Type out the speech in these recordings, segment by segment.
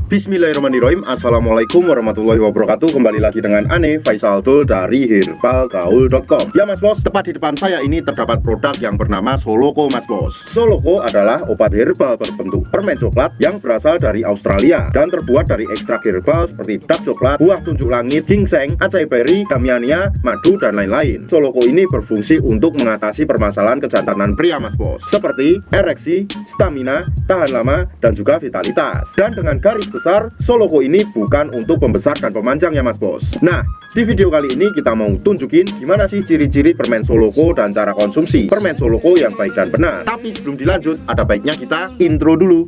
Bismillahirrahmanirrahim. Assalamualaikum warahmatullahi wabarakatuh. Kembali lagi dengan Ane Faisal Tul dari herbalgaul.com. Ya Mas Bos, tepat di depan saya ini terdapat produk yang bernama Soloko Mas Bos. Soloko adalah obat herbal berbentuk permen coklat yang berasal dari Australia dan terbuat dari ekstrak herbal seperti dark coklat, buah tunjuk langit, ginseng, acai berry, damiania, madu, dan lain-lain. Soloko ini berfungsi untuk mengatasi permasalahan kejantanan pria Mas Bos, seperti ereksi, stamina, tahan lama, dan juga vitalitas. Dan dengan garis besar, Soloko ini bukan untuk pembesar dan pemanjang ya Mas Bos. Nah, di video kali ini kita mau tunjukin gimana sih ciri-ciri permen Soloko dan cara konsumsi permen Soloko yang baik dan benar. Tapi sebelum dilanjut, ada baiknya kita intro dulu.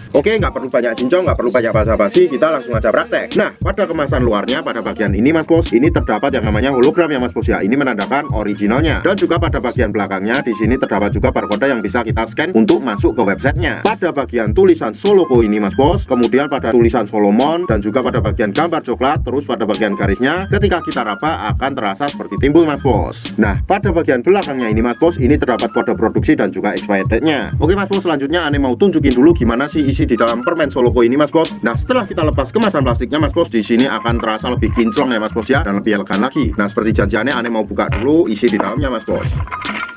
Oke, nggak perlu banyak cincong, nggak perlu banyak basa-basi, kita langsung aja praktek. Nah, pada kemasan luarnya, pada bagian ini Mas Bos, ini terdapat yang namanya hologram ya Mas Bos ya. Ini menandakan originalnya. Dan juga pada bagian belakangnya, di sini terdapat juga barcode yang bisa kita scan untuk masuk ke websitenya. Pada bagian tulisan Soloko ini Mas Bos, kemudian pada tulisan Solomon, dan juga pada bagian gambar coklat, terus pada bagian garisnya, ketika kita raba akan terasa seperti timbul Mas Bos. Nah, pada bagian belakangnya ini Mas Bos, ini terdapat kode produksi dan juga expired date-nya. Oke Mas Bos, selanjutnya Ane mau tunjukin dulu gimana sih isi di dalam permen Soloko ini Mas Bos. Nah, setelah kita lepas kemasan plastiknya Mas Bos, di sini akan terasa lebih kinclong ya Mas Bos ya, dan lebih elegan lagi. Nah, seperti janjiannya Ane mau buka dulu isi di dalamnya Mas Bos.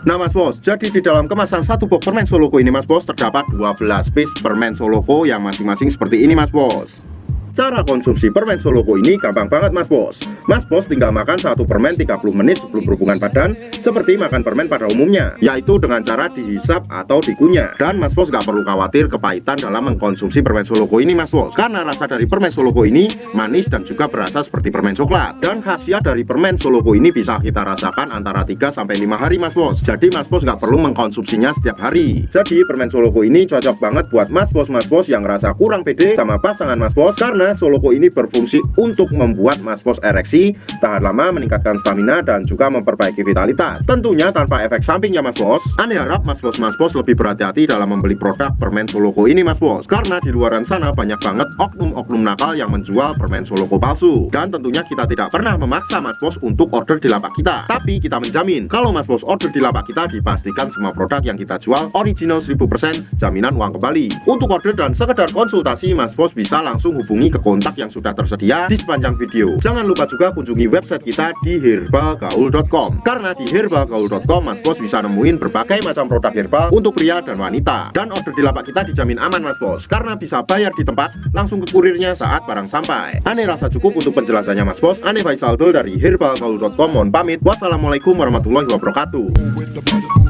Nah Mas Bos, jadi di dalam kemasan satu box permen Soloko ini Mas Bos, terdapat 12 piece permen Soloko yang masing-masing seperti ini Mas Bos. Cara konsumsi permen Soloko ini gampang banget Mas Bos. Mas Bos tinggal makan satu permen 30 menit sebelum berhubungan badan, seperti makan permen pada umumnya, yaitu dengan cara dihisap atau dikunyah. Dan Mas Bos gak perlu khawatir kepahitan dalam mengkonsumsi permen Soloko ini Mas Bos, karena rasa dari permen Soloko ini manis dan juga berasa seperti permen coklat. Dan khasiat dari permen Soloko ini bisa kita rasakan antara 3-5 hari Mas Bos. Jadi Mas Bos gak perlu mengkonsumsinya setiap hari. Jadi permen Soloko ini cocok banget buat Mas Bos yang ngerasa kurang pede sama pasangan Mas Bos, karena Soloko ini berfungsi untuk membuat Mas Bos ereksi, tahan lama, meningkatkan stamina, dan juga memperbaiki vitalitas. Tentunya tanpa efek samping ya Mas Bos. Ane harap Mas Bos lebih berhati-hati dalam membeli produk permen Soloko ini Mas Bos, karena di luaran sana banyak banget oknum-oknum nakal yang menjual permen Soloko palsu. Dan tentunya kita tidak pernah memaksa Mas Bos untuk order di lapak kita, tapi kita menjamin kalau Mas Bos order di lapak kita, dipastikan semua produk yang kita jual original 1000%, jaminan uang kembali. Untuk order dan sekedar konsultasi, Mas Bos bisa langsung hubungi ke kontak yang sudah tersedia di sepanjang video. Jangan lupa juga kunjungi website kita di herbalgaul.com, karena di herbalgaul.com Mas Bos bisa nemuin berbagai macam produk herbal untuk pria dan wanita. Dan order di lapak kita dijamin aman Mas Bos, karena bisa bayar di tempat langsung ke kurirnya saat barang sampai. Ane rasa cukup untuk penjelasannya Mas Bos. Ane Faisal Tul dari herbalgaul.com mohon pamit. Wassalamualaikum warahmatullahi wabarakatuh.